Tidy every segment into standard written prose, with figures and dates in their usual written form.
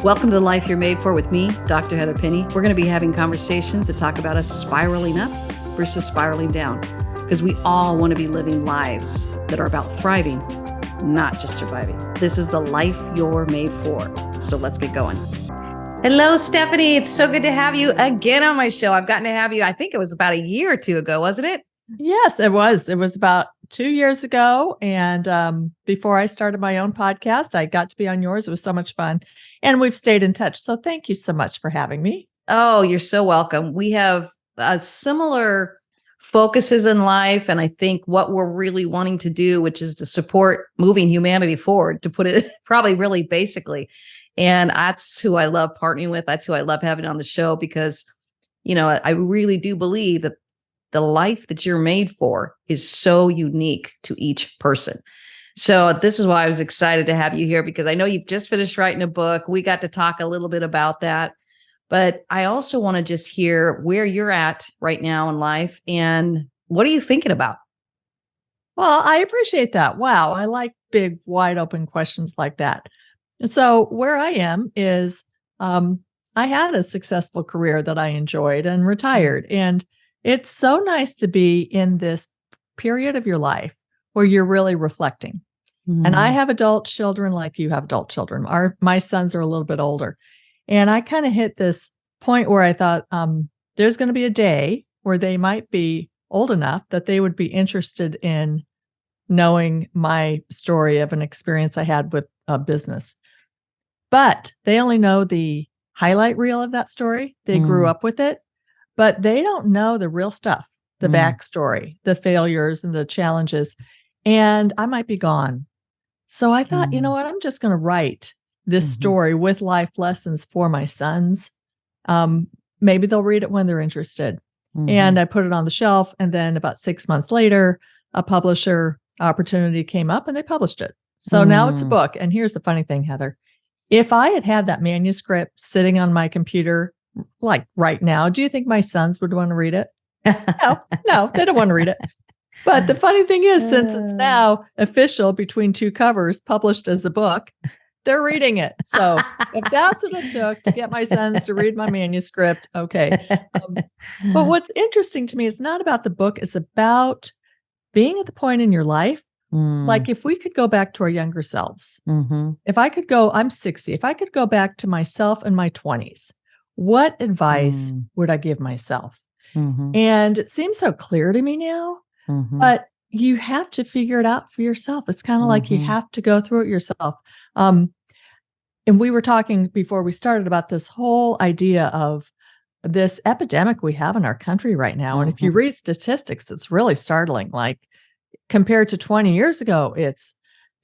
Welcome to the Life You're Made For with me, Dr. Heather Penny. We're going to be having conversations that talk about us spiraling up versus spiraling down, because we all want to be living lives that are about thriving, not just surviving. This is the life you're made for. So let's get going. Hello, Stephanie. It's so good to have you again on my show. I've gotten to have you, I think it was about a year or two ago, wasn't it? Yes, it was. It was about 2 years ago. And before I started my own podcast, I got to be on yours. It was so much fun. And we've stayed in touch. So thank you so much for having me. Oh, you're so welcome. We have similar focuses in life. And I think what we're really wanting to do, which is to support moving humanity forward, to put it probably really basically. And that's who I love partnering with. That's who I love having on the show, because, you know, I really do believe that the life that you're made for is so unique to each person. So this is why I was excited to have you here, because I know you've just finished writing a book. We got to talk a little bit about that. But I also want to just hear where you're at right now in life and what are you thinking about? Well, I appreciate that. Wow. I like big, wide open questions like that. And so where I am is I had a successful career that I enjoyed and retired. And it's so nice to be in this period of your life where you're really reflecting. Mm-hmm. And I have adult children like you have adult children. My sons are a little bit older. And I kind of hit this point where I thought there's going to be a day where they might be old enough that they would be interested in knowing my story of an experience I had with a business. But they only know the highlight reel of that story. They grew up with it. But they don't know the real stuff, the backstory, the failures and the challenges. And I might be gone. So I thought, you know what, I'm just going to write this story with life lessons for my sons. Maybe they'll read it when they're interested. And I put it on the shelf. And then about 6 months later, a publisher opportunity came up and they published it. So now it's a book. And here's the funny thing, Heather. If I had had that manuscript sitting on my computer like right now, do you think my sons would want to read it? No, they don't want to read it. But the funny thing is, since it's now official between two covers, published as a book, they're reading it. So if that's what it took to get my sons to read my manuscript, okay. But what's interesting to me is not about the book. It's about being at the point in your life. Like if we could go back to our younger selves, if I could go, I'm 60, if I could go back to myself in my 20s, what advice would I give myself? And it seems so clear to me now, but you have to figure it out for yourself. It's kind of like you have to go through it yourself. And we were talking before we started about this whole idea of this epidemic we have in our country right now. And if you read statistics, it's really startling. Like compared to 20 years ago, it's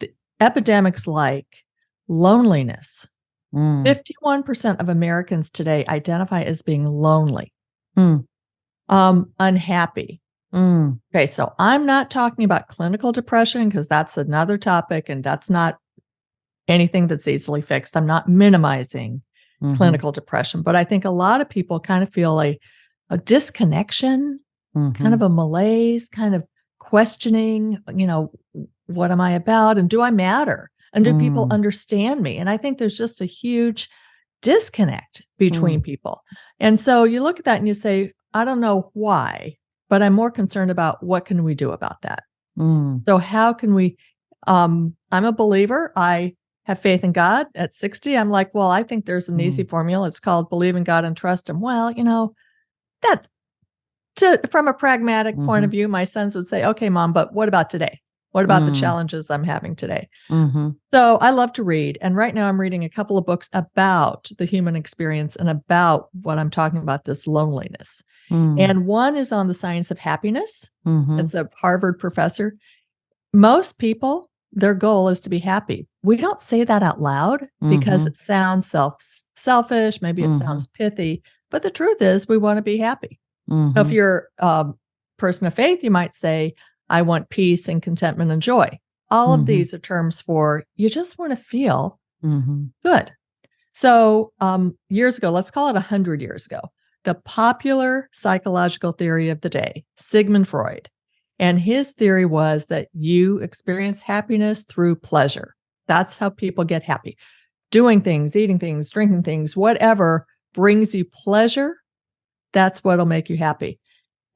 the epidemics like loneliness. 51% of Americans today identify as being lonely, unhappy. Okay, so I'm not talking about clinical depression because that's another topic and that's not anything that's easily fixed. I'm not minimizing clinical depression, but I think a lot of people kind of feel a disconnection, kind of a malaise, kind of questioning, you know, what am I about and do I matter? And do people understand me? And I think there's just a huge disconnect between people. And so you look at that and you say, I don't know why, but I'm more concerned about what can we do about that? So how can we, I'm a believer. I have faith in God. At 60, I'm like, well, I think there's an easy formula. It's called believe in God and trust him. Well, you know, that from a pragmatic point of view, my sons would say, okay, Mom, but what about today? What about the challenges I'm having today? So I love to read. And right now I'm reading a couple of books about the human experience and about what I'm talking about, this loneliness. And one is on the science of happiness. It's a Harvard professor. Most people, their goal is to be happy. We don't say that out loud because it sounds selfish. Maybe it sounds pithy. But the truth is we want to be happy. Now, if you're a person of faith, you might say, I want peace and contentment and joy. All of these are terms for you just want to feel good. So years ago, let's call it 100 years ago, the popular psychological theory of the day, Sigmund Freud. And his theory was that you experience happiness through pleasure. That's how people get happy. doing things, eating things, drinking things, whatever brings you pleasure, that's what'll make you happy.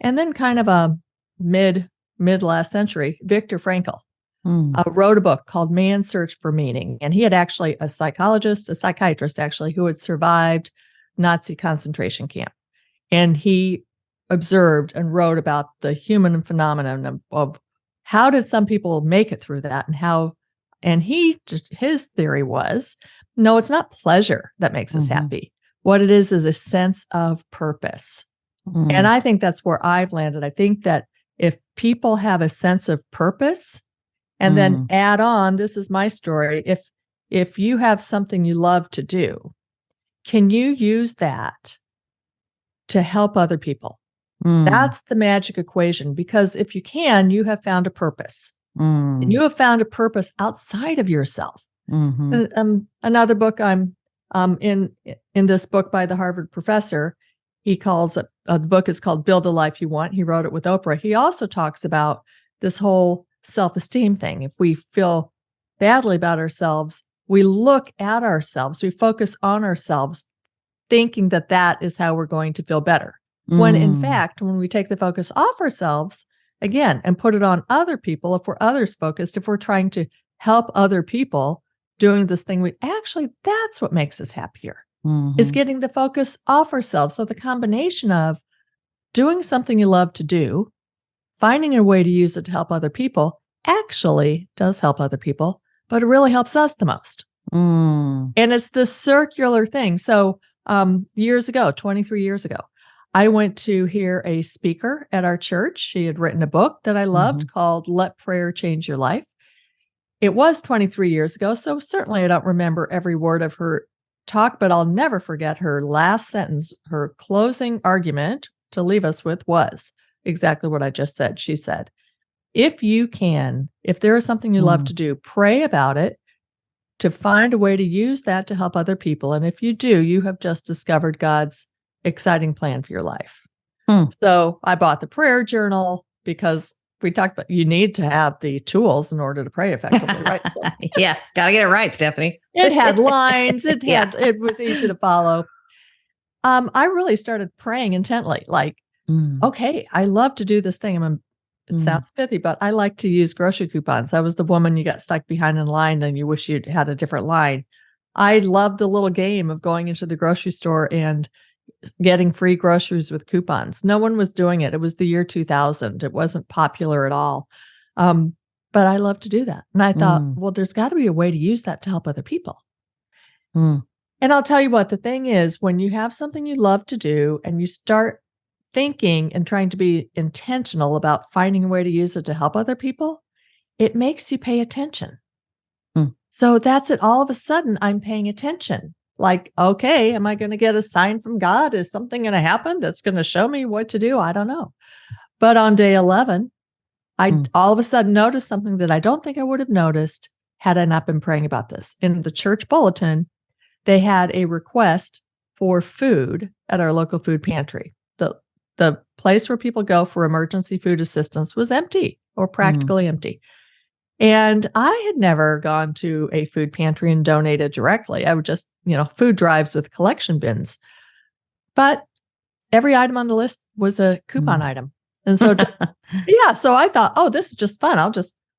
And then kind of a mid last century, Viktor Frankl wrote a book called Man's Search for Meaning. And he had actually a psychiatrist actually, who had survived Nazi concentration camp. And he observed and wrote about the human phenomenon of how did some people make it through that, and his theory was, no, it's not pleasure that makes us happy. What it is a sense of purpose. And I think that's where I've landed. I think that if people have a sense of purpose and then add on, this is my story, if you have something you love to do, can you use that to help other people? That's the magic equation, because if you can, you have found a purpose. And you have found a purpose outside of yourself. Another book I'm in this book by the Harvard professor, he calls it, the book is called Build the Life You Want. He wrote it with Oprah. He also talks about this whole self-esteem thing. If we feel badly about ourselves, we look at ourselves, we focus on ourselves, thinking that that is how we're going to feel better. When in fact, when we take the focus off ourselves again and put it on other people, if we're others focused, if we're trying to help other people doing this thing, that's what makes us happier, is getting the focus off ourselves. So the combination of doing something you love to do, finding a way to use it to help other people actually does help other people, but it really helps us the most. And it's this circular thing. So years ago, 23 years ago, I went to hear a speaker at our church. She had written a book that I loved called Let Prayer Change Your Life. It was 23 years ago, so certainly I don't remember every word of her talk, but I'll never forget her last sentence. Her closing argument to leave us with was exactly what I just said. She said, if there is something you love to do, pray about it to find a way to use that to help other people. And if you do, you have just discovered God's exciting plan for your life. So I bought the prayer journal because we talked about you need to have the tools in order to pray effectively, right? So, yeah, gotta get it right, Stephanie. It had lines. It was easy to follow. I really started praying intently, like, okay, I love to do this thing. It sounds pithy, but I like to use grocery coupons. I was the woman you got stuck behind in line and you wish you'd had a different line. I loved the little game of going into the grocery store and getting free groceries with coupons. No one was doing it. It was the year 2000. It wasn't popular at all. But I love to do that. And I thought, well, there's got to be a way to use that to help other people. And I'll tell you what, the thing is, when you have something you love to do and you start thinking and trying to be intentional about finding a way to use it to help other people, it makes you pay attention. So that's it. All of a sudden, I'm paying attention. Like, okay, am I going to get a sign from God? Is something going to happen that's going to show me what to do? I don't know. But on day 11, I all of a sudden noticed something that I don't think I would have noticed had I not been praying about this. In the church bulletin, they had a request for food at our local food pantry. The place where people go for emergency food assistance was empty or practically empty. And I had never gone to a food pantry and donated directly. I would just, food drives with collection bins. But every item on the list was a coupon item. And so, so I thought, oh, this is just fun.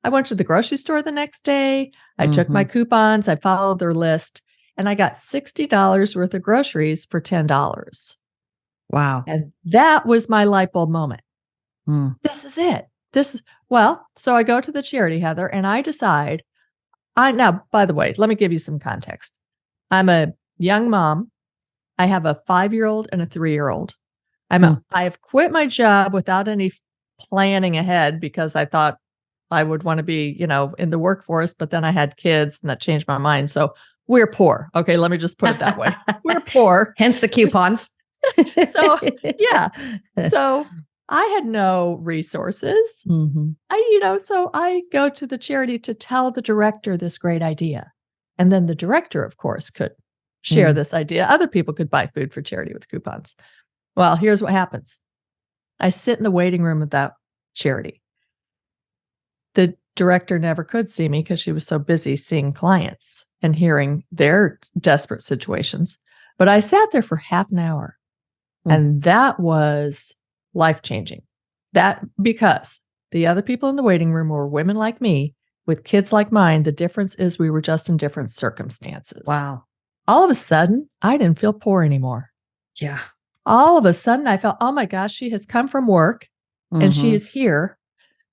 I went to the grocery store the next day. I took my coupons. I followed their list and I got $60 worth of groceries for $10. Wow. And that was my light bulb moment. This is it. So I go to the charity, Heather, and I decide, now, by the way, let me give you some context. I'm a young mom. I have a 5-year-old and a 3-year-old. I have quit my job without any planning ahead because I thought I would want to be, in the workforce, but then I had kids and that changed my mind. So we're poor. Okay, let me just put it that way. We're poor. Hence the coupons. So, yeah. So I had no resources. So I go to the charity to tell the director this great idea. And then the director, of course, could share this idea. Other people could buy food for charity with coupons. Well, here's what happens. I sit in the waiting room of that charity. The director never could see me because she was so busy seeing clients. and hearing their desperate situations. But I sat there for half an hour, and that was life-changing. That because the other people in the waiting room were women like me with kids like mine. The difference is we were just in different circumstances. Wow. All of a sudden, I didn't feel poor anymore. Yeah. All of a sudden, I felt, oh my gosh, she has come from work and she is here.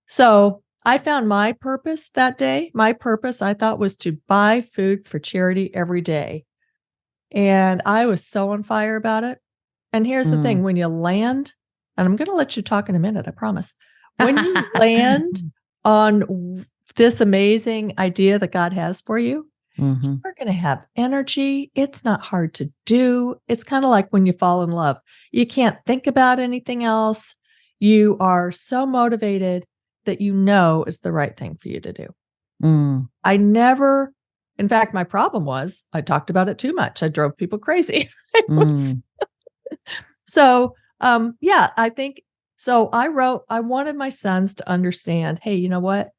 So I found my purpose that day. My purpose, I thought, was to buy food for charity every day. And I was so on fire about it. And here's the thing, when you land, and I'm going to let you talk in a minute, I promise. When you land on this amazing idea that God has for you, you're going to have energy. It's not hard to do. It's kind of like when you fall in love. You can't think about anything else. You are so motivated that you know is the right thing for you to do. I never, in fact, my problem was I talked about it too much. I drove people crazy. So, I think, so I wanted my sons to understand, hey, you know what?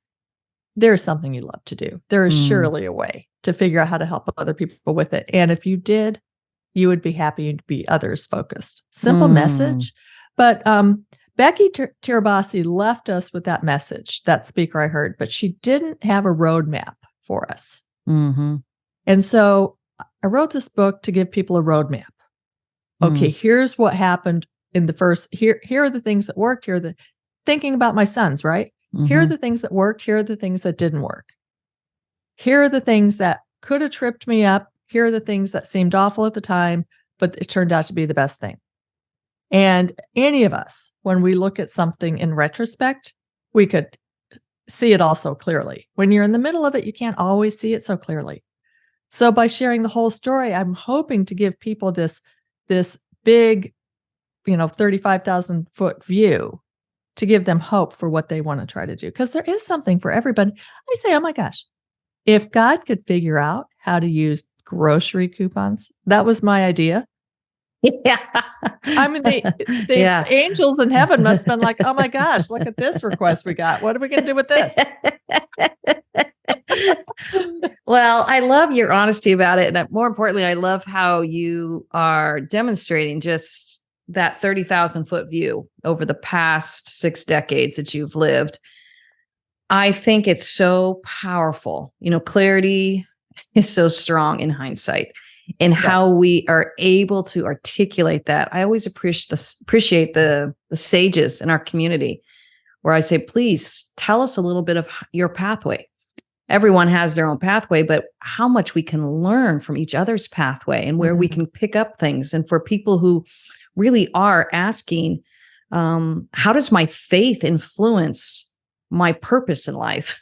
There's something you love to do. There is surely a way to figure out how to help other people with it. And if you did, you would be happy to be others focused. Simple message. But Becky Tirabassi left us with that message, that speaker I heard, but she didn't have a roadmap for us. And so I wrote this book to give people a roadmap. Okay, here's what happened in the first, here are the things that worked. Here are the, thinking about my sons, right? Here are the things that worked. Here are the things that didn't work. Here are the things that could have tripped me up. Here are the things that seemed awful at the time, but it turned out to be the best thing. And any of us, when we look at something in retrospect, we could see it all so clearly. When you're in the middle of it, you can't always see it so clearly. So by sharing the whole story, I'm hoping to give people this big, 35,000 foot view to give them hope for what they want to try to do. Because there is something for everybody. I say, oh my gosh, if God could figure out how to use grocery coupons, that was my idea. Yeah. I mean, the angels in heaven must have been like, oh my gosh, look at this request we got. What are we going to do with this? Well, I love your honesty about it. And more importantly, I love how you are demonstrating just that 30,000 foot view over the past 6 decades that you've lived. I think it's so powerful. Clarity is so strong in hindsight, and how we are able to articulate that. I always appreciate the sages in our community, where I say, please tell us a little bit of your pathway. Everyone has their own pathway, but how much we can learn from each other's pathway and where we can pick up things. And for people who really are asking, how does my faith influence my purpose in life?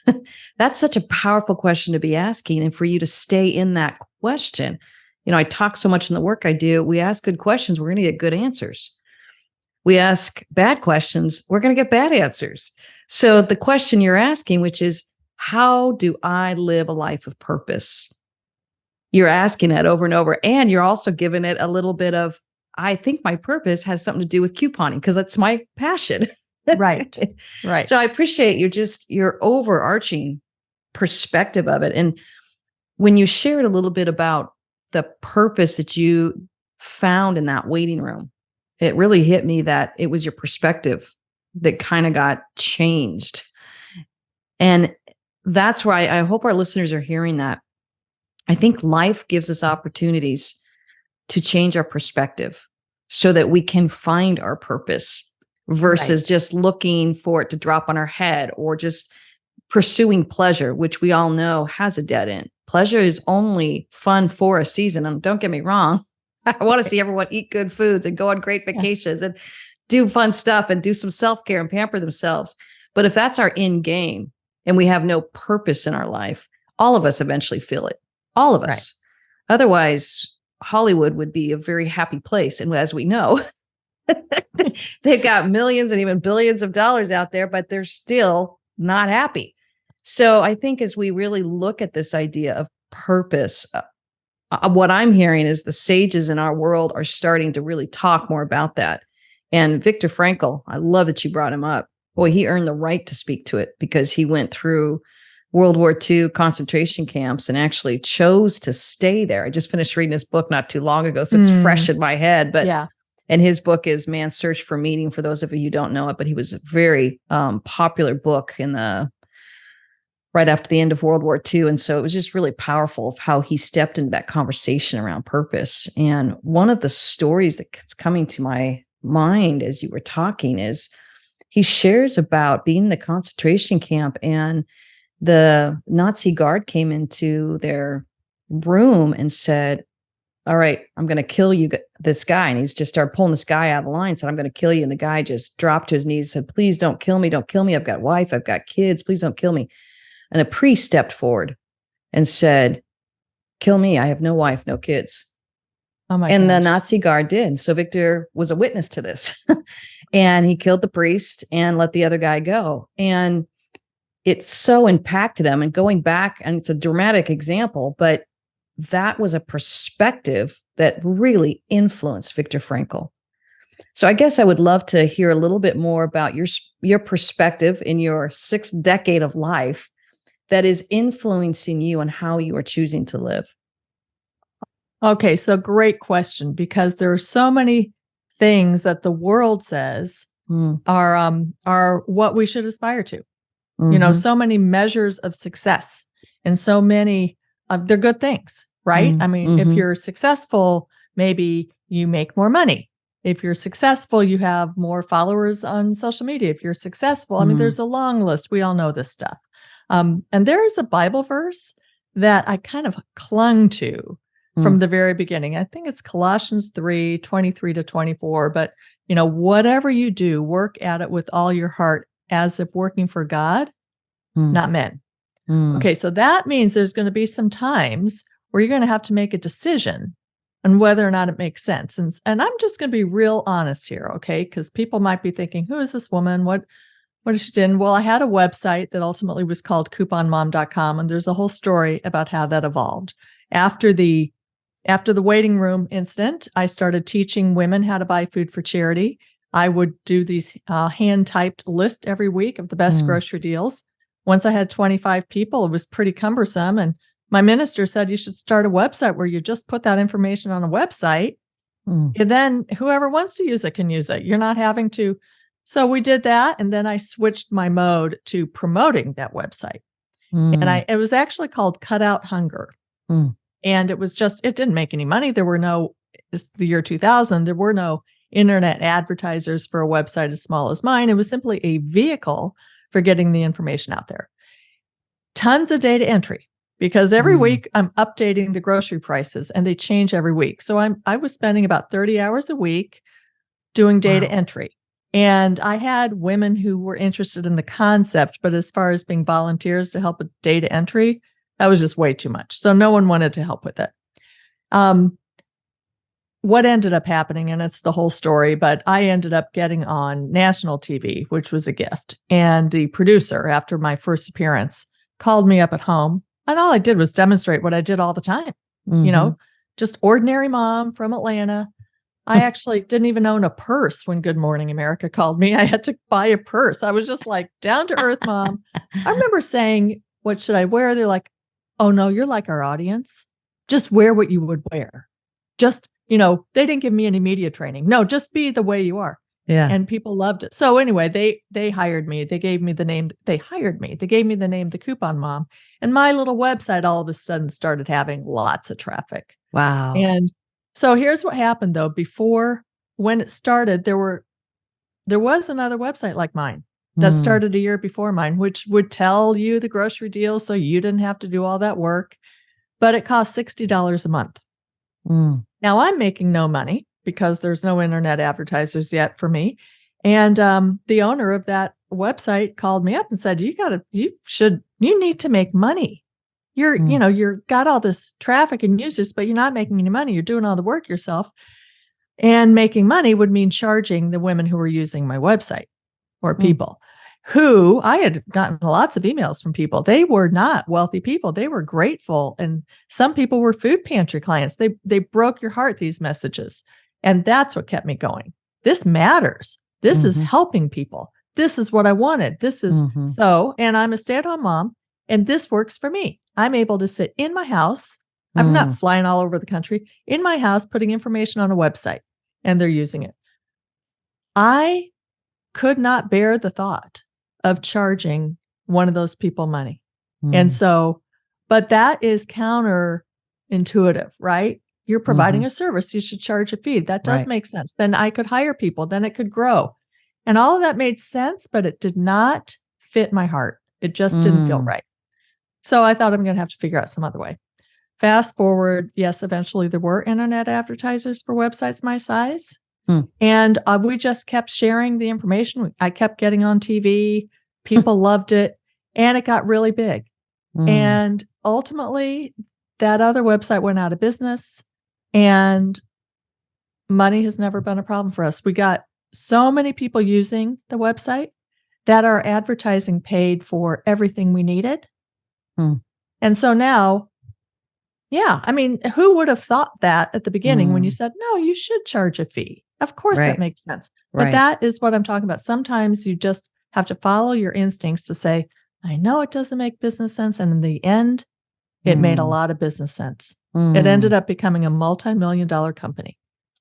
That's such a powerful question to be asking. And for you to stay in that question, I talk so much in the work I do. We ask good questions, we're going to get good answers. We ask bad questions, we're going to get bad answers. So the question you're asking, which is, how do I live a life of purpose? You're asking that over and over. And you're also giving it a little bit of, I think my purpose has something to do with couponing because that's my passion. Right. So I appreciate your overarching perspective of it. And when you shared a little bit about the purpose that you found in that waiting room, it really hit me that it was your perspective that kind of got changed. And that's where I hope our listeners are hearing that. I think life gives us opportunities to change our perspective so that we can find our purpose versus just looking for it to drop on our head or just pursuing pleasure, which we all know has a dead end. Pleasure is only fun for a season. And don't get me wrong, I want to see everyone eat good foods and go on great vacations and do fun stuff and do some self-care and pamper themselves. But if that's our end game and we have no purpose in our life, all of us eventually feel it. All of us. Otherwise, Hollywood would be a very happy place. And as we know, they've got millions and even billions of dollars out there, but they're still not happy. So I think as we really look at this idea of purpose, what I'm hearing is the sages in our world are starting to really talk more about that. And Viktor Frankl, I love that you brought him up. Boy, he earned the right to speak to it because he went through World War II concentration camps and actually chose to stay there. I just finished reading this book not too long ago, so it's fresh in my head. But yeah. And his book is Man's Search for Meaning, for those of you who don't know it. But he was a very popular book right after the end of World War II. And so it was just really powerful of how he stepped into that conversation around purpose. And one of the stories that's coming to my mind as you were talking is he shares about being in the concentration camp, and the Nazi guard came into their room and said, all right, I'm going to kill you, this guy. And he's just started pulling this guy out of the line, said, I'm going to kill you. And the guy just dropped to his knees and said, please don't kill me. Don't kill me. I've got a wife. I've got kids. Please don't kill me. And a priest stepped forward and said, kill me. I have no wife, no kids. Oh my and gosh. The Nazi guard did. So Victor was a witness to this. And he killed the priest and let the other guy go. And it so impacted him. And going back, and it's a dramatic example, but that was a perspective that really influenced Viktor Frankl. So I guess I would love to hear a little bit more about your perspective in your 6th decade of life that is influencing you and how you are choosing to live. Okay, so great question, because there are so many things that the world says are what we should aspire to. You know, so many measures of success, and so many they're good things, right? I mean, if you're successful, maybe you make more money. If you're successful, you have more followers on social media. If you're successful, I mean, there's a long list. We all know this stuff. And there is a Bible verse that I kind of clung to from the very beginning. I think it's Colossians 3:23-24. But, you know, whatever you do, work at it with all your heart as if working for God, not men. Okay, so that means there's going to be some times where you're going to have to make a decision on whether or not it makes sense. And I'm just going to be real honest here, okay? Because people might be thinking, who is this woman? What is she doing? Well, I had a website that ultimately was called couponmom.com, and there's a whole story about how that evolved. After the waiting room incident, I started teaching women how to buy food for charity. I would do these hand-typed lists every week of the best grocery deals. Once I had 25 people, it was pretty cumbersome. And my minister said, you should start a website where you just put that information on a website. And then whoever wants to use it can use it. You're not having to. So we did that. And then I switched my mode to promoting that website. And it was actually called Cut Out Hunger. And it didn't make any money. It's the year 2000, there were no internet advertisers for a website as small as mine. It was simply a vehicle for getting the information out there. Tons of data entry, because every week I'm updating the grocery prices and they change every week. So I was spending about 30 hours a week doing data entry. And I had women who were interested in the concept, but as far as being volunteers to help with data entry, that was just way too much. So no one wanted to help with it. What ended up happening, and it's the whole story, but I ended up getting on national TV, which was a gift. And the producer, after my first appearance, called me up at home. And all I did was demonstrate what I did all the time. You know, just ordinary mom from Atlanta. I actually didn't even own a purse when Good Morning America called me. I had to buy a purse. I was just like, down to earth mom. I remember saying, what should I wear? They're like, oh no, you're like our audience. Just wear what you would wear. Just, you know, they didn't give me any media training. No, just be the way you are. Yeah. And people loved it. So anyway, they hired me. They gave me the name. They hired me. They gave me the name, The Coupon Mom. And my little website all of a sudden started having lots of traffic. Wow. And so here's what happened though. When it started, there was another website like mine that started a year before mine, which would tell you the grocery deals so you didn't have to do all that work. But it cost $60 a month. Now I'm making no money because there's no internet advertisers yet for me. And the owner of that website called me up and said, you need to make money. You're got all this traffic and users, but you're not making any money. You're doing all the work yourself. And making money would mean charging the women who were using my website, or people who I had gotten lots of emails from people. They were not wealthy people. They were grateful. And some people were food pantry clients. They broke your heart, these messages. And that's what kept me going. This matters. This is helping people. This is what I wanted. This is so, and I'm a stay-at-home mom. And this works for me. I'm able to sit in my house. I'm not flying all over the country, in my house, putting information on a website, and they're using it. I could not bear the thought of charging one of those people money. And so, but that is counterintuitive, right? You're providing a service. You should charge a fee. That does make sense. Then I could hire people. Then it could grow. And all of that made sense, but it did not fit my heart. It just didn't feel right. So I thought I'm going to have to figure out some other way. Fast forward, yes, eventually there were internet advertisers for websites my size. And we just kept sharing the information. I kept getting on TV. People loved it. And it got really big. And ultimately, that other website went out of business. And money has never been a problem for us. We got so many people using the website that our advertising paid for everything we needed. And so now, yeah, I mean, who would have thought that at the beginning when you said, no, you should charge a fee? Of course, that makes sense. But that is what I'm talking about. Sometimes you just have to follow your instincts to say, I know it doesn't make business sense. And in the end, it made a lot of business sense. It ended up becoming a multi-million-dollar company.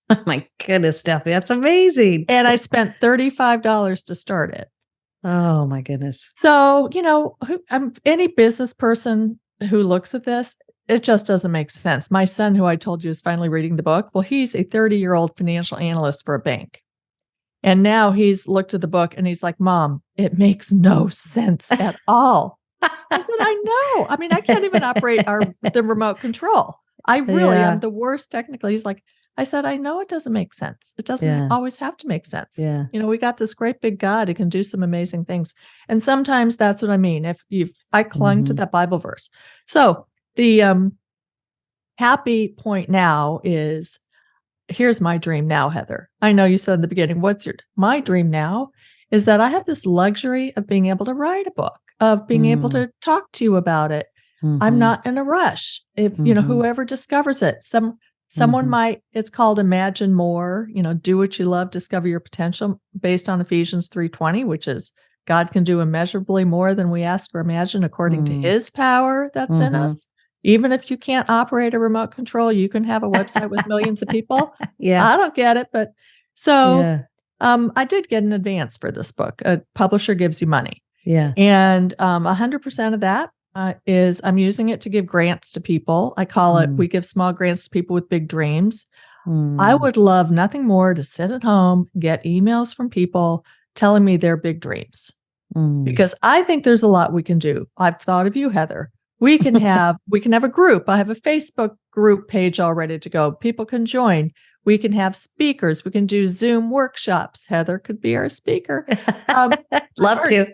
Oh my goodness, Stephanie, that's amazing. And I spent $35 to start it. Oh my goodness. So, any business person who looks at this, it just doesn't make sense. My son, who I told you is finally reading the book, well, he's a 30-year-old financial analyst for a bank. And now he's looked at the book and he's like, Mom, it makes no sense at all. I said, I know. I mean, I can't even operate the remote control. I really am the worst technically. He's like, I said, I know it doesn't make sense. It doesn't always have to make sense. We got this great big God who can do some amazing things. And sometimes that's what I mean. I clung to that Bible verse. So the happy point now is, here's my dream now, Heather. I know you said in the beginning, my dream now is that I have this luxury of being able to write a book, of being able to talk to you about it. I'm not in a rush. If, whoever discovers it, someone might, it's called Imagine More, do what you love, discover your potential, based on Ephesians 3:20, which is God can do immeasurably more than we ask or imagine according to his power that's in us. Even if you can't operate a remote control, you can have a website with millions of people. I don't get it. But so I did get an advance for this book. A publisher gives you money. And 100% of that is I'm using it to give grants to people. I call it, we give small grants to people with big dreams. I would love nothing more to sit at home, get emails from people telling me their big dreams. Because I think there's a lot we can do. I've thought of you, Heather. We can have a group. I have a Facebook group page all ready to go. People can join. We can have speakers. We can do Zoom workshops. Heather could be our speaker. Love to.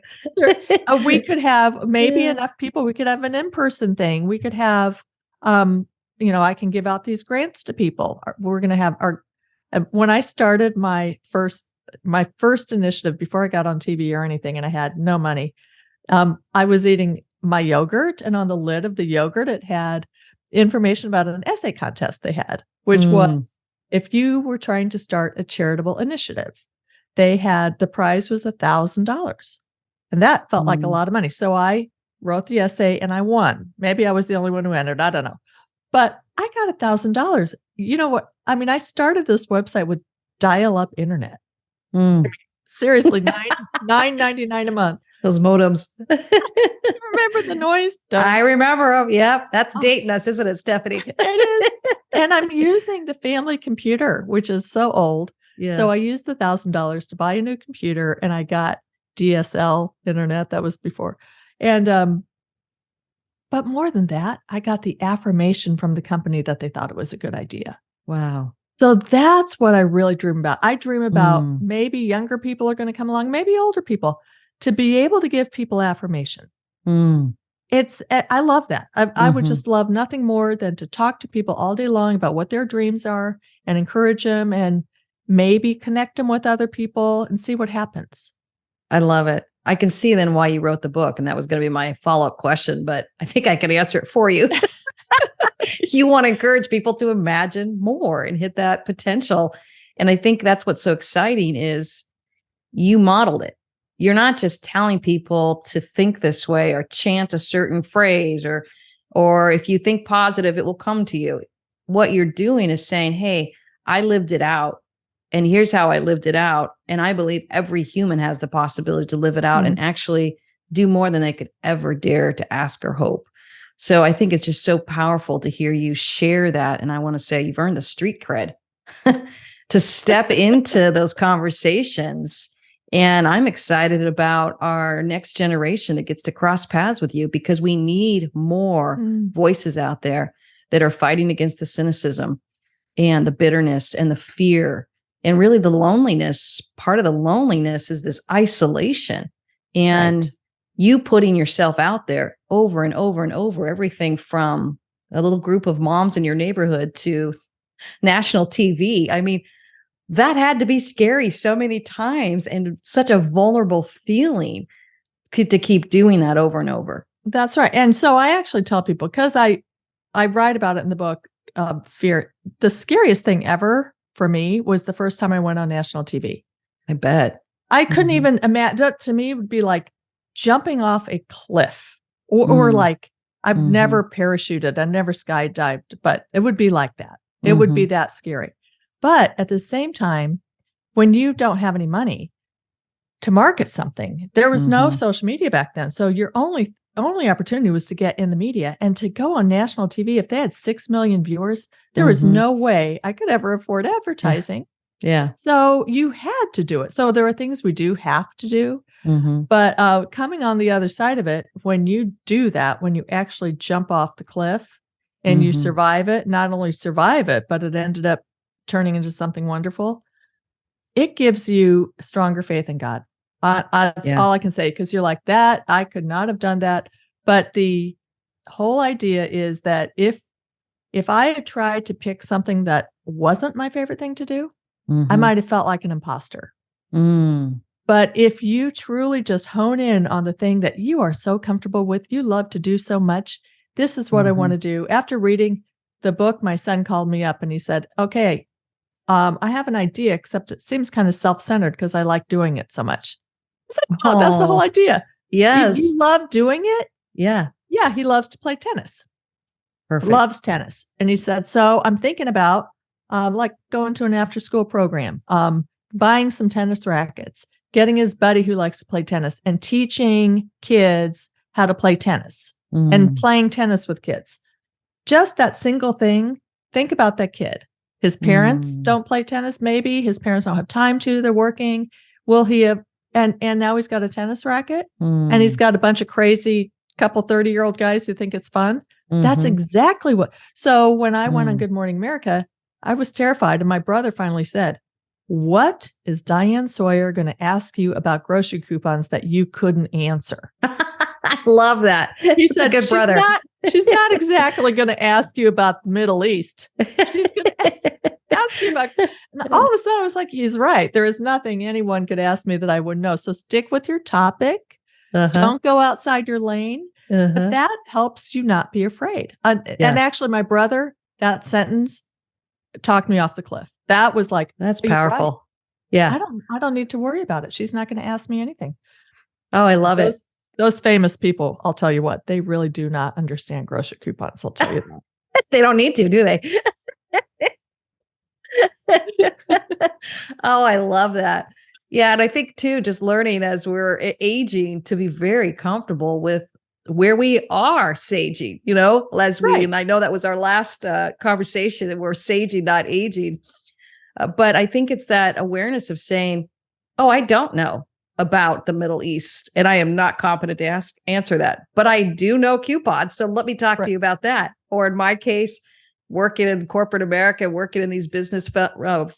We could have maybe enough people. We could have an in-person thing. We could have, I can give out these grants to people. We're going to have when I started my first initiative before I got on TV or anything, and I had no money, I was eating my yogurt, and on the lid of the yogurt, it had information about an essay contest they had, which was, if you were trying to start a charitable initiative, the prize was $1,000. And that felt like a lot of money. So I wrote the essay and I won. Maybe I was the only one who entered. I don't know. But I got $1,000. You know what? I mean, I started this website with dial-up internet. I mean, seriously, $9.99 a month. Those modems. Remember the noise? I remember them. Yep. That's dating us, isn't it, Stephanie? It is. And I'm using the family computer, which is so old. So I used the $1,000 to buy a new computer, and I got DSL internet. That was before. And, but more than that, I got the affirmation from the company that they thought it was a good idea. Wow. So that's what I really dream about. I dream about maybe younger people are going to come along, maybe older people, to be able to give people affirmation. I love that. I would just love nothing more than to talk to people all day long about what their dreams are and encourage them and maybe connect them with other people and see what happens. I love it. I can see then why you wrote the book, and that was going to be my follow-up question, but I think I can answer it for you. You want to encourage people to imagine more and hit that potential. And I think that's what's so exciting is you modeled it. you're not just telling people to think this way or chant a certain phrase, or if you think positive, it will come to you. What you're doing is saying, hey, I lived it out. And here's how I lived it out. And I believe every human has the possibility to live it out and actually do more than they could ever dare to ask or hope. So I think it's just so powerful to hear you share that. And I want to say you've earned the street cred to step into those conversations. And I'm excited about our next generation that gets to cross paths with you, because we need more voices out there that are fighting against the cynicism and the bitterness and the fear and really the loneliness. Part of the loneliness is this isolation and you putting yourself out there over and over and over, everything from a little group of moms in your neighborhood to national TV. I mean, that had to be scary so many times and such a vulnerable feeling to keep doing that over and over. That's right. And so I actually tell people, because I write about it in the book, fear. The scariest thing ever for me was the first time I went on national TV. I bet. I couldn't even imagine. That to me would be like jumping off a cliff, or like I've never parachuted, I've never skydived, but it would be like that. It would be that scary. But at the same time, when you don't have any money to market something, there was no social media back then. So your only opportunity was to get in the media and to go on national TV. If they had 6 million viewers, there was no way I could ever afford advertising. Yeah. So you had to do it. So there are things we do have to do. But coming on the other side of it, when you do that, when you actually jump off the cliff and you survive it, not only survive it, but it ended up turning into something wonderful, it gives you stronger faith in God. That's all I can say, because you're like, that I could not have done that. But the whole idea is that if I had tried to pick something that wasn't my favorite thing to do, I might have felt like an imposter. But if you truly just hone in on the thing that you are so comfortable with, you love to do so much, this is what I want to do. After reading the book, my son called me up and he said, okay, I have an idea, except it seems kind of self-centered because I like doing it so much. I said, oh, that's the whole idea. Yes. You love doing it? Yeah. Yeah, he loves to play tennis. Perfect. Loves tennis. And he said, so I'm thinking about like going to an after-school program, buying some tennis rackets, getting his buddy who likes to play tennis and teaching kids how to play tennis and playing tennis with kids. Just that single thing. Think about that kid. His parents don't play tennis. Maybe his parents don't have time to, they're working. Will he have, and now he's got a tennis racket and he's got a bunch of crazy couple 30-year-old guys who think it's fun. That's exactly what. So when I went on Good Morning America, I was terrified. And my brother finally said, what is Diane Sawyer going to ask you about grocery coupons that you couldn't answer? I love that. He said, a good brother. She's not exactly going to ask you about the Middle East. She's going to ask you about, and all of a sudden I was like, he's right. There is nothing anyone could ask me that I wouldn't know. So stick with your topic. Don't go outside your lane. But that helps you not be afraid. And actually my brother, that sentence talked me off the cliff. That was like, that's powerful. Right. Yeah. I don't need to worry about it. She's not going to ask me anything. Oh, I love it. Those famous people, I'll tell you what, they really do not understand grocery coupons. I'll tell you that. They don't need to, do they? Oh, I love that. Yeah. And I think too, just learning as we're aging to be very comfortable with where we are saging, and I know that was our last conversation, that we're saging, not aging. But I think it's that awareness of saying, oh, I don't know about the Middle East, and I am not competent to answer that, but I do know coupons. So let me talk to you about that. Or in my case, working in corporate America, working in these business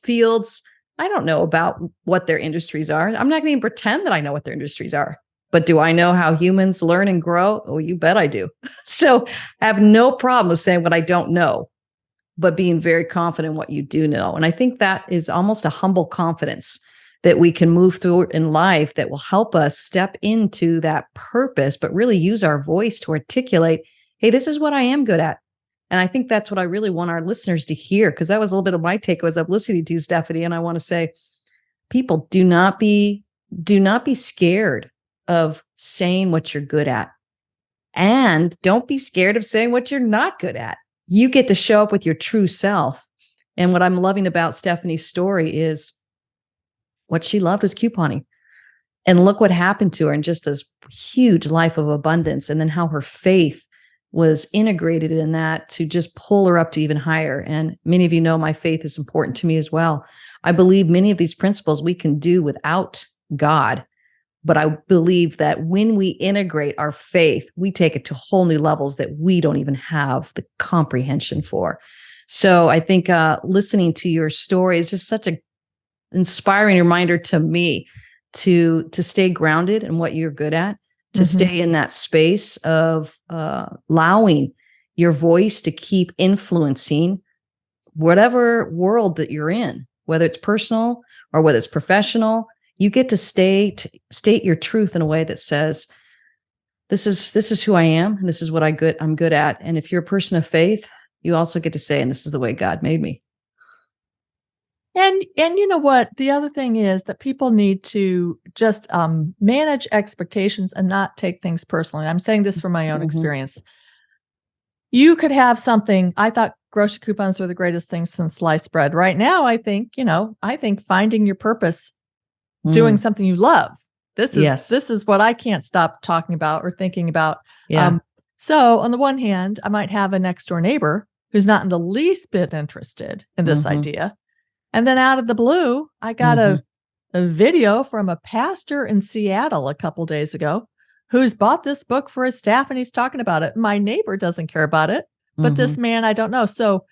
fields, I don't know about what their industries are. I'm not going to even pretend that I know what their industries are. But do I know how humans learn and grow? Oh, you bet I do. So I have no problem with saying what I don't know, but being very confident in what you do know. And I think that is almost a humble confidence that we can move through in life that will help us step into that purpose, but really use our voice to articulate, hey, this is what I am good at. And I think that's what I really want our listeners to hear, because that was a little bit of my take as I'm listening to you, Stephanie. And I want to say, people, do not be do not be scared of saying what you're good at. And don't be scared of saying what you're not good at. You get to show up with your true self. And what I'm loving about Stephanie's story is what she loved was couponing. And look what happened to her in just this huge life of abundance. And then how her faith was integrated in that to just pull her up to even higher. And many of you know my faith is important to me as well. I believe many of these principles we can do without God. But I believe that when we integrate our faith, we take it to whole new levels that we don't even have the comprehension for. So I think listening to your story is just such an inspiring reminder to me to stay grounded in what you're good at, to stay in that space of allowing your voice to keep influencing whatever world that you're in, whether it's personal or whether it's professional. You get to state your truth in a way that says, this is who I am, and this is what I'm good at. And if you're a person of faith, you also get to say, and this is the way God made me. And you know what? The other thing is that people need to just manage expectations and not take things personally. I'm saying this from my own experience. You could have something. I thought grocery coupons were the greatest thing since sliced bread. Right now, I think finding your purpose, doing something you love. This is what I can't stop talking about or thinking about. Yeah. So on the one hand, I might have a next door neighbor who's not in the least bit interested in this idea. And then out of the blue, I got a video from a pastor in Seattle a couple days ago who's bought this book for his staff, and he's talking about it. My neighbor doesn't care about it, but this man, I don't know. So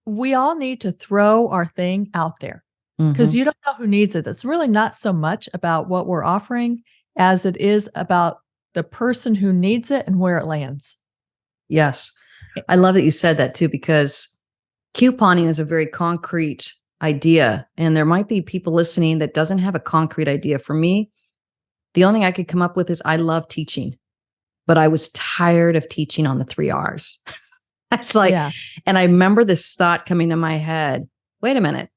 we all need to throw our thing out there, because you don't know who needs it. It's really not so much about what we're offering as it is about the person who needs it and where it lands. Yes. I love that you said that too, because couponing is a very concrete idea. And there might be people listening that doesn't have a concrete idea. For me, the only thing I could come up with is I love teaching, but I was tired of teaching on the 3 R's. It's like, and I remember this thought coming to my head, wait a minute.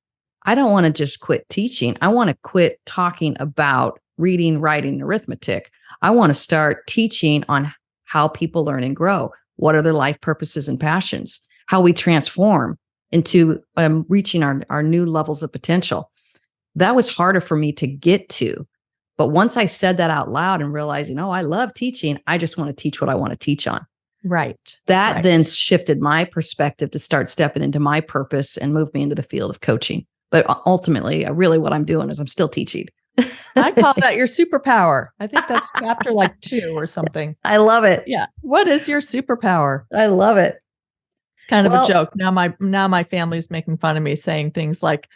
I don't want to just quit teaching. I want to quit talking about reading, writing, and arithmetic. I want to start teaching on how people learn and grow. What are their life purposes and passions? How we transform into reaching our new levels of potential. That was harder for me to get to. But once I said that out loud and realizing, I love teaching, I just want to teach what I want to teach on. Right. That then shifted my perspective to start stepping into my purpose and move me into the field of coaching. But ultimately, really what I'm doing is I'm still teaching. I call that your superpower. I think that's chapter 2 or something. I love it. Yeah. What is your superpower? I love it. It's kind of a joke. Now my family's making fun of me, saying things like,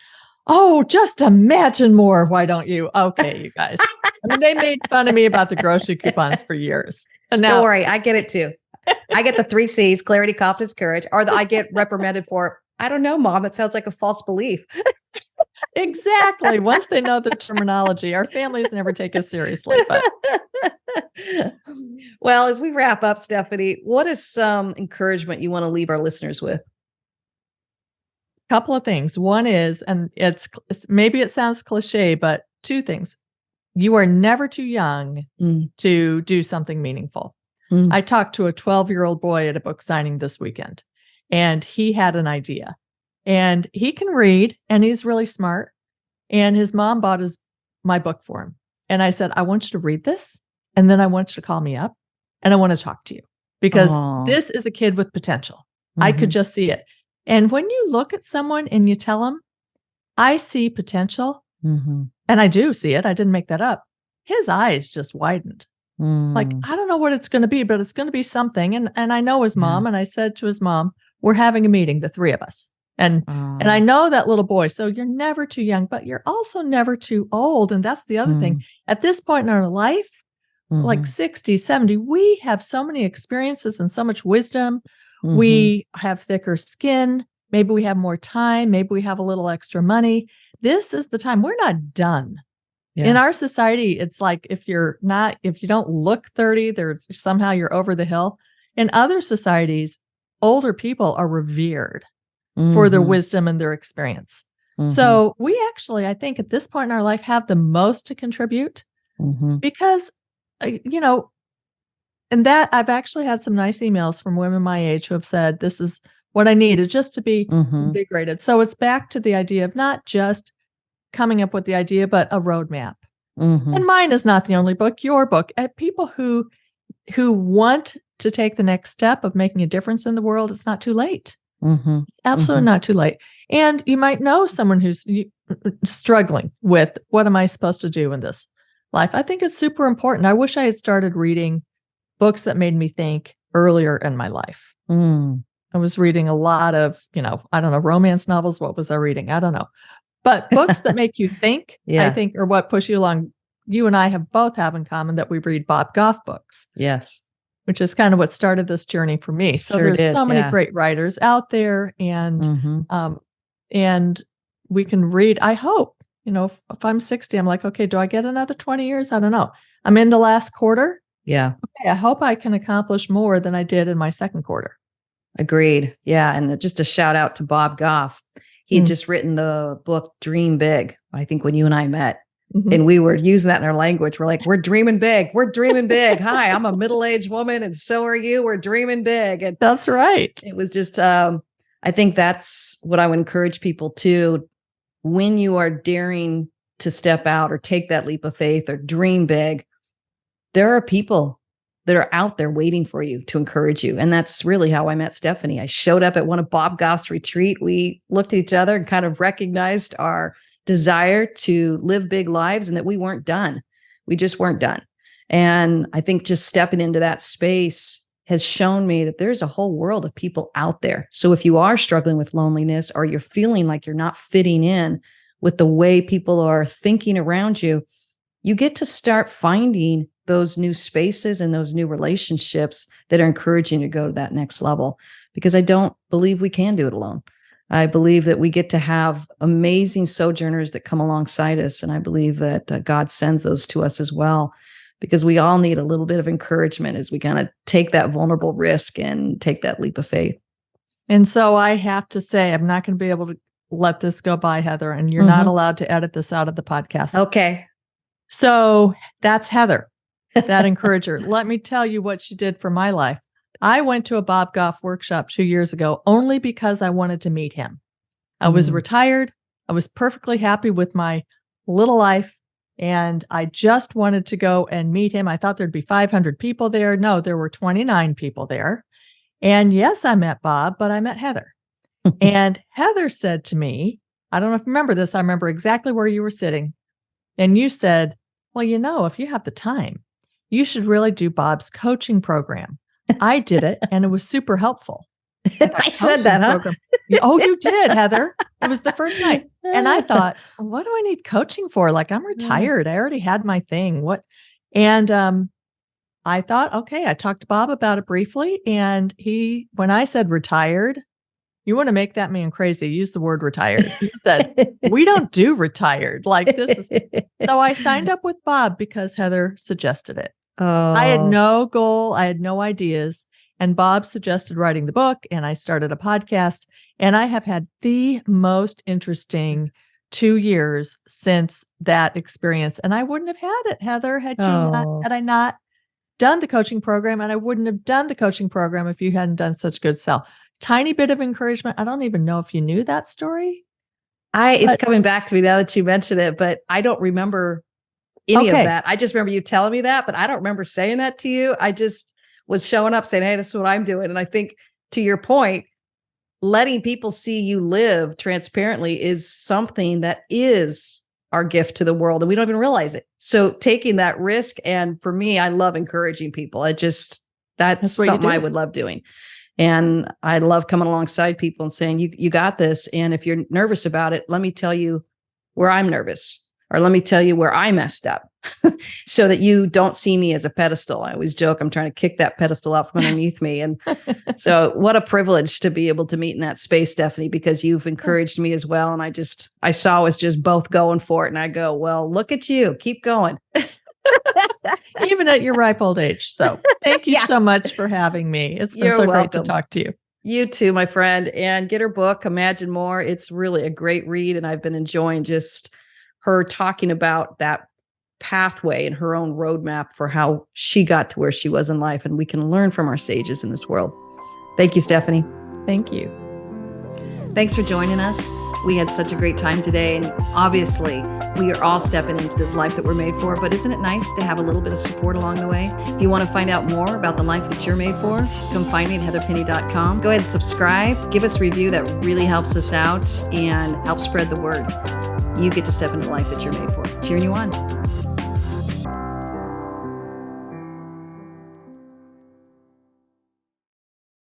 "Oh, just imagine more. Why don't you?" Okay, you guys. I mean, they made fun of me about the grocery coupons for years. And now, don't worry, I get it too. I get the 3 C's: clarity, confidence, courage. Or I get reprimanded for, I don't know, Mom, that sounds like a false belief. Exactly. Once they know the terminology, our families never take us seriously. But well, as we wrap up, Stephanie, what is some encouragement you want to leave our listeners with? Couple of things. One is, and it's maybe it sounds cliche, but 2 things. You are never too young to do something meaningful. I talked to a 12-year-old boy at a book signing this weekend, and he had an idea. And he can read, and he's really smart. And his mom bought my book for him. And I said, I want you to read this, and then I want you to call me up, and I want to talk to you, because this is a kid with potential. I could just see it. And when you look at someone and you tell them, I see potential, and I do see it, I didn't make that up, his eyes just widened. Like, I don't know what it's going to be, but it's going to be something. And I know his mom, and I said to his mom, we're having a meeting, the 3 of us. And I know that little boy. So you're never too young, but you're also never too old. And that's the other thing. At this point in our life, like 60, 70, we have so many experiences and so much wisdom. We have thicker skin. Maybe we have more time. Maybe we have a little extra money. This is the time. We're not done. In our society, it's like if you don't look 30, somehow you're over the hill. In other societies, older people are revered for their wisdom and their experience. So we actually, I think at this point in our life, have the most to contribute because, and that I've actually had some nice emails from women my age who have said, this is what I needed just to be invigorated. So it's back to the idea of not just coming up with the idea, but a roadmap. And mine is not the only book, your book. People who want to take the next step of making a difference in the world, it's not too late. It's absolutely not too late. And you might know someone who's struggling with, what am I supposed to do in this life? I think it's super important. I wish I had started reading books that made me think earlier in my life. I was reading a lot of, I don't know, romance novels. What was I reading? I don't know. But books that make you think, I think, are what push you along. You and I both have in common that we read Bob Goff books. Yes. Which is kind of what started this journey for me. So there's so many great writers out there, and we can read. I hope, if I'm 60, I'm like, okay, do I get another 20 years? I don't know. I'm in the last quarter. Yeah. Okay, I hope I can accomplish more than I did in my second quarter. Agreed. Yeah. And just a shout out to Bob Goff. He had just written the book Dream Big, I think, when you and I met. And we were using that in our language. We're like, we're dreaming big. We're dreaming big. Hi, I'm a middle-aged woman, and so are you. We're dreaming big. And that's right. It was just, I think that's what I would encourage people to, when you are daring to step out or take that leap of faith or dream big, there are people that are out there waiting for you to encourage you. And that's really how I met Stephanie. I showed up at one of Bob Goff's retreat. We looked at each other and kind of recognized our desire to live big lives and that we weren't done. We just weren't done. And I think just stepping into that space has shown me that there's a whole world of people out there. So if you are struggling with loneliness or you're feeling like you're not fitting in with the way people are thinking around you, you get to start finding those new spaces and those new relationships that are encouraging you to go to that next level. Because I don't believe we can do it alone. I believe that we get to have amazing sojourners that come alongside us. And I believe that God sends those to us as well, because we all need a little bit of encouragement as we kind of take that vulnerable risk and take that leap of faith. And so I have to say, I'm not going to be able to let this go by, Heather, and you're not allowed to edit this out of the podcast. Okay. So that's Heather, that encourager. Let me tell you what she did for my life. I went to a Bob Goff workshop 2 years ago only because I wanted to meet him. I was retired. I was perfectly happy with my little life, and I just wanted to go and meet him. I thought there'd be 500 people there. No, there were 29 people there. And yes, I met Bob, but I met Heather. And Heather said to me, I don't know if you remember this. I remember exactly where you were sitting. And you said, well, if you have the time, you should really do Bob's coaching program. I did it, and it was super helpful. I said that, huh? Oh, you did, Heather. It was the first night. And I thought, what do I need coaching for? Like, I'm retired. I already had my thing. What? And I thought, okay, I talked to Bob about it briefly. And when I said retired, you want to make that man crazy, use the word retired. He said, we don't do retired. Like this is. So I signed up with Bob because Heather suggested it. Oh. I had no goal. I had no ideas. And Bob suggested writing the book, and I started a podcast. And I have had the most interesting 2 years since that experience. And I wouldn't have had it, Heather, had I not done the coaching program. And I wouldn't have done the coaching program if you hadn't done such good sell. Tiny bit of encouragement. I don't even know if you knew that story. It's coming back to me now that you mentioned it, but I don't remember any of that. I just remember you telling me that, but I don't remember saying that to you. I just was showing up saying, hey, this is what I'm doing. And I think, to your point, letting people see you live transparently is something that is our gift to the world, and we don't even realize it. So taking that risk, and for me, I love encouraging people. That's something I would love doing. And I love coming alongside people and saying, you got this. And if you're nervous about it, let me tell you where I'm nervous. Or let me tell you where I messed up so that you don't see me as a pedestal. I always joke, I'm trying to kick that pedestal out from underneath me. And so what a privilege to be able to meet in that space, Stephanie, because you've encouraged me as well. And I saw us just both going for it. And I go, well, look at you, keep going. Even at your ripe old age. So thank you so much for having me. It's been so great to talk to you. You too, my friend. And get her book, Imagine More. It's really a great read. And I've been enjoying just her talking about that pathway and her own roadmap for how she got to where she was in life. And we can learn from our sages in this world. Thank you, Stephanie. Thank you. Thanks for joining us. We had such a great time today. And obviously, we are all stepping into this life that we're made for. But isn't it nice to have a little bit of support along the way? If you want to find out more about the life that you're made for, come find me at heatherpenny.com. Go ahead and subscribe. Give us a review. That really helps us out and helps spread the word. You get to step into the life that you're made for. Cheering you on.